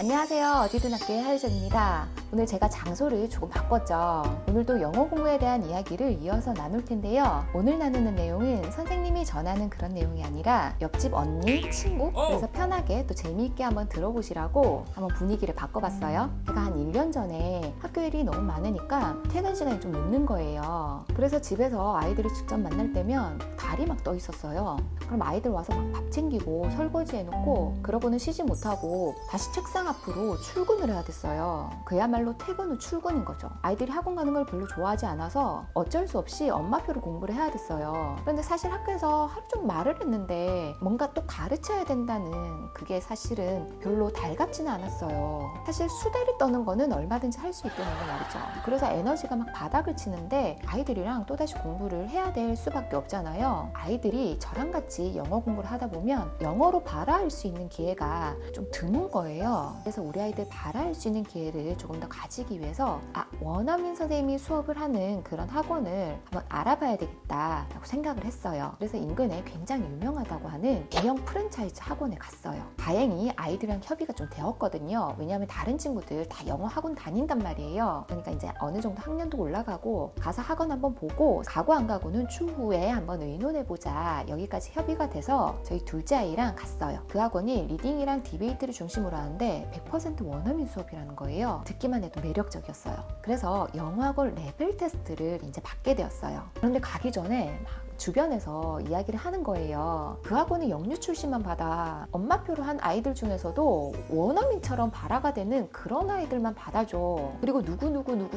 안녕하세요. 어디든 학교의 하유정입니다. 오늘 제가 장소를 조금 바꿨죠. 오늘도 영어 공부에 대한 이야기를 이어서 나눌 텐데요. 오늘 나누는 내용은 선생님이 전하는 그런 내용이 아니라 옆집 언니, 친구, 그래서 편하게 또 재미있게 한번 들어보시라고 한번 분위기를 바꿔봤어요. 제가 한 1년 전에 학교 일이 너무 많으니까 퇴근 시간이 좀 늦는 거예요. 그래서 집에서 아이들이 직접 만날 때면 달이 막 떠 있었어요. 그럼 아이들 와서 막 밥 챙기고 설거지 해놓고 그러고는 쉬지 못하고 다시 책상 앞으로 출근을 해야 됐어요. 그야말로 퇴근 후 출근인 거죠. 아이들이 학원 가는 걸 별로 좋아하지 않아서 어쩔 수 없이 엄마표로 공부를 해야 됐어요. 그런데 사실 학교에서 하루 종일 말을 했는데 뭔가 또 가르쳐야 된다는 그게 사실은 별로 달갑지는 않았어요. 사실 수다를 떠는 거는 얼마든지 할 수 있다는 거 말이죠. 그래서 에너지가 막 바닥을 치는데 아이들이랑 또다시 공부를 해야 될 수밖에 없잖아요. 아이들이 저랑 같이 영어 공부를 하다 보면 영어로 발화할 수 있는 기회가 좀 드문 거예요. 그래서 우리 아이들 발화할 수 있는 기회를 조금 더 가지기 위해서 원어민 선생님이 수업을 하는 그런 학원을 한번 알아봐야 되겠다라고 생각을 했어요. 그래서 인근에 굉장히 유명하다고 하는 대형 프랜차이즈 학원에 갔어요. 다행히 아이들이랑 협의가 좀 되었거든요. 왜냐하면 다른 친구들 다 영어 학원 다닌단 말이에요. 그러니까 이제 어느 정도 학년도 올라가고 가서 학원 한번 보고 가고 안 가고는 추후에 한번 의논해보자. 여기까지 협의가 돼서 저희 둘째 아이랑 갔어요. 그 학원이 리딩이랑 디베이트를 중심으로 하는데 100% 원어민 수업이라는 거예요. 듣기만 해도 매력적이었어요. 그래서 영어학원 레벨 테스트를 이제 받게 되었어요. 그런데 가기 전에 막 주변에서 이야기를 하는 거예요. 그 학원이 영유 출신만 받아. 엄마표로 한 아이들 중에서도 원어민처럼 발화가 되는 그런 아이들만 받아줘. 그리고 누구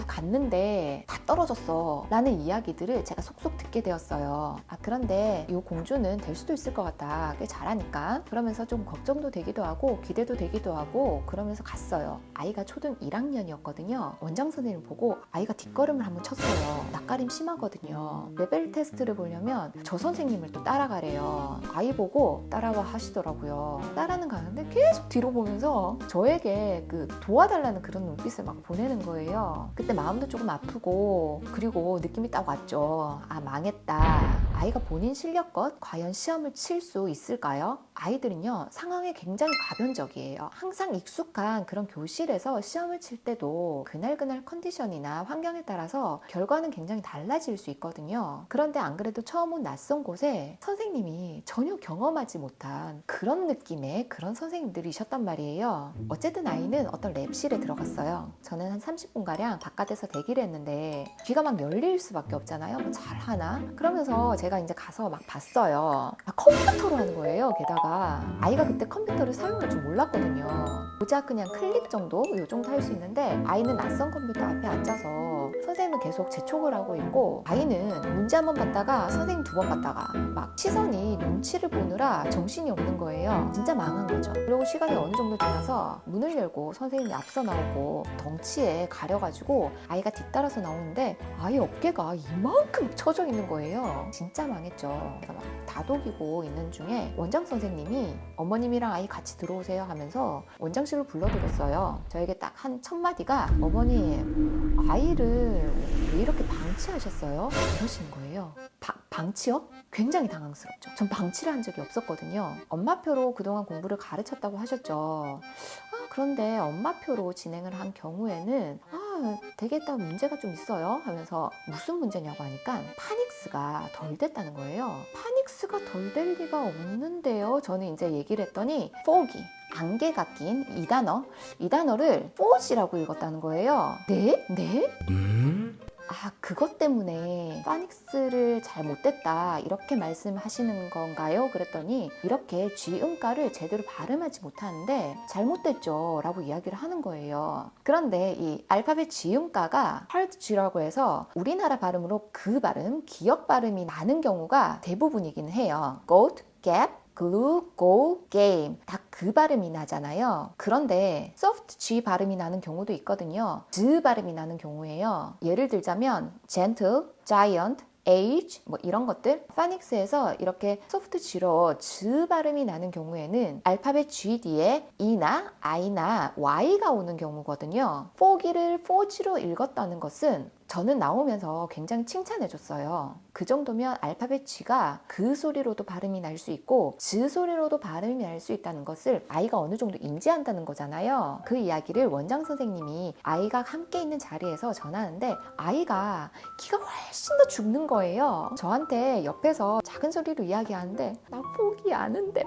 갔는데 다 떨어졌어 라는 이야기들을 제가 속속 듣게 되었어요. 그런데 이 공주는 될 수도 있을 것 같다. 꽤 잘하니까. 그러면서 좀 걱정도 되기도 하고 기대도 되기도 하고 그러면서 갔어요. 아이가 초등 1학년이었거든요. 원장 선생님 보고 아이가 뒷걸음을 한번 쳤어요. 낯가림 심하거든요. 레벨 테스트를 보려면 저 선생님을 또 따라가래요. 아이 보고 따라와 하시더라고요. 따라는 가는데 계속 뒤로 보면서 저에게 그 도와달라는 그런 눈빛을 막 보내는 거예요. 그때 마음도 조금 아프고 그리고 느낌이 딱 왔죠. 망했다. 아이가 본인 실력껏 과연 시험을 칠 수 있을까요? 아이들은요 상황에 굉장히 가변적이에요. 항상 익숙한 그런 교실에서 시험을 칠 때도 그날 컨디션이나 환경에 따라서 결과는 굉장히 달라질 수 있거든요. 그런데 안 그래도 처음 온 낯선 곳에 선생님이 전혀 경험하지 못한 그런 느낌의 그런 선생님들이셨단 말이에요. 어쨌든 아이는 어떤 랩실에 들어갔어요. 저는 한 30분가량 바깥에서 대기를 했는데 귀가 막 열릴 수밖에 없잖아요. 뭐 잘하나? 그러면서 제가 이제 가서 막 봤어요. 컴퓨터로 하는 거예요. 게다가 아이가 그때 컴퓨터를 사용할 줄 몰랐거든요. 고작 그냥 클릭 정도? 이 정도 할 수 있는데 아이는 낯선 컴퓨터 앞에 앉아서 선생님은 계속 재촉을 하고 있고 아이는 문제 한 번 봤다가 선생님 두 번 봤다가 막 시선이 눈치를 보느라 정신이 없는 거예요. 진짜 망한 거죠. 그리고 시간이 어느 정도 지나서 문을 열고 선생님이 앞서 나오고 덩치에 가려가지고 아이가 뒤따라서 나오는데 아이 어깨가 이만큼 쳐져 있는 거예요. 진짜 망했죠. 제가 막 다독이고 있는 중에 원장 선생님이 어머님이랑 아이 같이 들어오세요 하면서 원장실로 불러드렸어요. 저에게 딱 한 첫 마디가 어머니 아이를 왜 이렇게 방치하셨어요? 이러시는 거예요. 방치요? 굉장히 당황스럽죠. 전 방치를 한 적이 없었거든요. 엄마표로 그동안 공부를 가르쳤다고 하셨죠. 그런데 엄마표로 진행을 한 경우에는 되겠다 문제가 좀 있어요 하면서 무슨 문제냐고 하니까 파닉스가 덜 됐다는 거예요. 파닉스가 덜 될 리가 없는데요. 저는 이제 얘기를 했더니 foggy 안개가 낀 이 단어를 fog이라고 읽었다는 거예요. 네? 그것 때문에 파닉스를 잘 못했다 이렇게 말씀하시는 건가요? 그랬더니 이렇게 G음가를 제대로 발음하지 못하는데 잘못됐죠 라고 이야기를 하는 거예요. 그런데 이 알파벳 G음가가 hard G라고 해서 우리나라 발음으로 그 발음, 기역 발음이 나는 경우가 대부분이긴 해요. goat, gap, glue, go, game 다 그 발음이 나잖아요. 그런데 soft G 발음이 나는 경우도 있거든요. Z 발음이 나는 경우에요. 예를 들자면 gentle, giant, age 뭐 이런 것들 파닉스에서 이렇게 소프트 G로 Z 발음이 나는 경우에는 알파벳 G 뒤에 E나 I나 Y가 오는 경우거든요. foggy를 4G로 읽었다는 것은 저는 나오면서 굉장히 칭찬해줬어요. 그 정도면 알파벳 G가 그 소리로도 발음이 날 수 있고 즈 소리로도 발음이 날 수 있다는 것을 아이가 어느 정도 인지한다는 거잖아요. 그 이야기를 원장 선생님이 아이가 함께 있는 자리에서 전하는데 아이가 키가 훨씬 더 죽는 거예요. 저한테 옆에서 작은 소리로 이야기하는데 나 포기하는데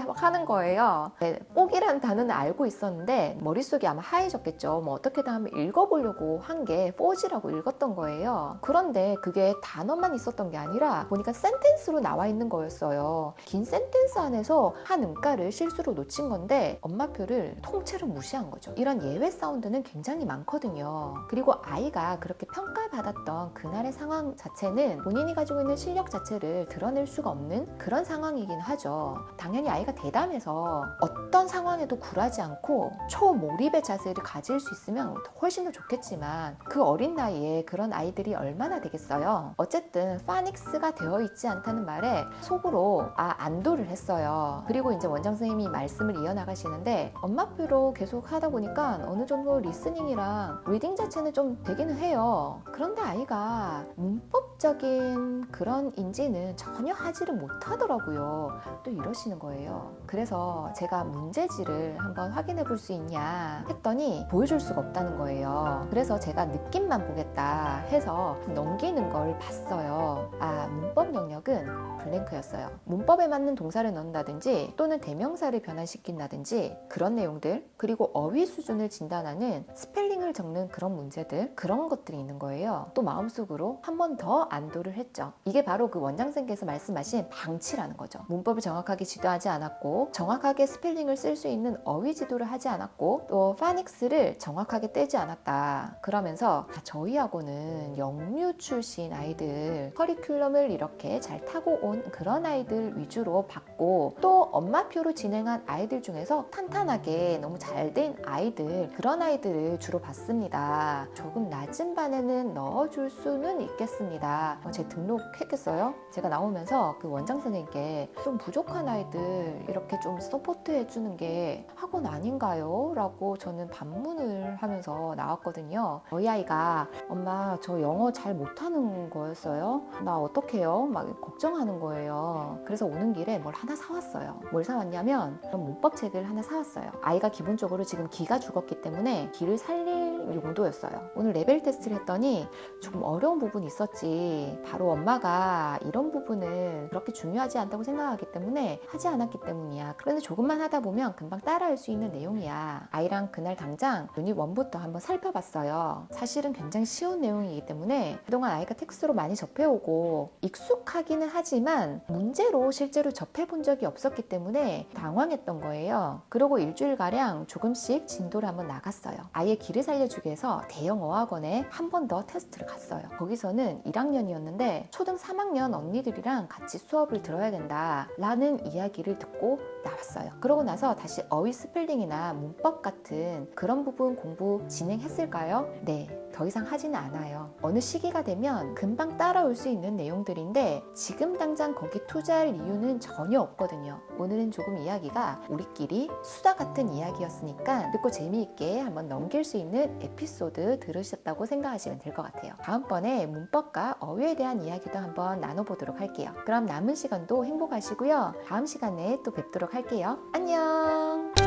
막 하는 거예요. 네, 포기라는 단어는 알고 있었는데 머릿속이 아마 하얘졌겠죠. 뭐 어떻게든 한번 읽어보려고 한 게 포지라고 읽었던 거예요. 그런데 그게 단어만 있었던 게 아니라 보니까 센텐스로 나와 있는 거였어요. 긴 센텐스 안에서 한 음가를 실수로 놓친 건데 엄마표를 통째로 무시한 거죠. 이런 예외 사운드는 굉장히 많거든요. 그리고 아이가 그렇게 평가받았던 그날의 상황 자체는 본인이 가지고 있는 실력 자체를 드러낼 수가 없는 그런 상황이긴 하죠. 당연히 아이가 대담해서 어떤 상황에도 굴하지 않고 초몰입의 자세를 가질 수 있으면 훨씬 더 좋겠지만 그 어린 나이에 그런 아이들이 얼마나 되겠어요. 어쨌든 파닉스가 되어 있지 않다는 말에 속으로 안도를 했어요. 그리고 이제 원장 선생님이 말씀을 이어나가시는데 엄마표로 계속 하다 보니까 어느 정도 리스닝이랑 리딩 자체는 좀 되기는 해요. 그런데 아이가 문법적인 그런 인지는 전혀 하지를 못하더라고요. 또 이러시는 거예요. 그래서 제가 문제지를 한번 확인해 볼 수 있냐 했더니 보여줄 수가 없다는 거예요. 그래서 제가 느낌만 보겠다 해서 넘기는 걸 봤어요. 문법 영역은 블랭크였어요. 문법에 맞는 동사를 넣는다든지 또는 대명사를 변환시킨다든지 그런 내용들, 그리고 어휘 수준을 진단하는 스펠링을 적는 그런 문제들, 그런 것들이 있는 거예요. 또 마음속으로 한 번 더 안도를 했죠. 이게 바로 그 원장님께서 말씀하신 방치라는 거죠. 문법을 정확하게 지도하지 않았고 정확하게 스펠링을 쓸 수 있는 어휘 지도를 하지 않았고 또 파닉스를 정확하게 떼지 않았다. 그러면서 저희하고는 영유 출신 아이들 커리큘럼을 이렇게 잘 타고 온 그런 아이들 위주로 봤고 또 엄마표로 진행한 아이들 중에서 탄탄하게 너무 잘 된 아이들, 그런 아이들을 주로 봤습니다. 조금 낮은 반에는 넣어줄 수는 있겠습니다. 제 등록했겠어요? 제가 나오면서 그 원장 선생님께 좀 부족한 아이들 이렇게 좀 서포트 해주는 게 학원 아닌가요? 라고 저는 반문을 하면서 나왔거든요. 저희 아이가 엄마 저 영어 잘 못하는 거였어요. 나 어떡해요? 막 걱정하는 거예요. 그래서 오는 길에 뭘 하나 사왔어요. 뭘 사왔냐면 그런 문법책을 하나 사왔어요. 아이가 기본적으로 지금 기가 죽었기 때문에 기를 살릴 용도였어요. 오늘 레벨 테스트를 했더니 조금 어려운 부분이 있었지. 바로 엄마가 이런 부분은 그렇게 중요하지 않다고 생각하기 때문에 하지 않았기 때문이야. 그런데 조금만 하다 보면 금방 따라할 수 있는 내용이야. 아이랑 그날 당장 유닛 1부터 한번 살펴봤어요. 사실은 굉장히 쉬운 내용이기 때문에 그동안 아이가 텍스트로 많이 접해오고 익숙하기는 하지만 문제로 실제로 접해본 적이 없었기 때문에 당황했던 거예요. 그리고 일주일가량 조금씩 진도를 한번 나갔어요. 아이의 기를 살려주기 위해서 대형 어학원에 한 번 더 테스트를 갔어요. 거기서는 1학년이었는데 초등 3학년 언니들이랑 같이 수업을 들어야 된다 라는 이야기를 듣고 나왔어요. 그러고 나서 다시 어휘 스펠링이나 문법 같은 그런 부분 공부 진행했을까요? 네. 더 이상 하지는 않아요. 어느 시기가 되면 금방 따라올 수 있는 내용들인데 지금 당장 거기 투자할 이유는 전혀 없거든요. 오늘은 조금 이야기가 우리끼리 수다 같은 이야기였으니까 듣고 재미있게 한번 넘길 수 있는 에피소드 들으셨다고 생각하시면 될 것 같아요. 다음번에 문법과 어휘에 대한 이야기도 한번 나눠보도록 할게요. 그럼 남은 시간도 행복하시고요. 다음 시간에 또 뵙도록 할게요. 안녕!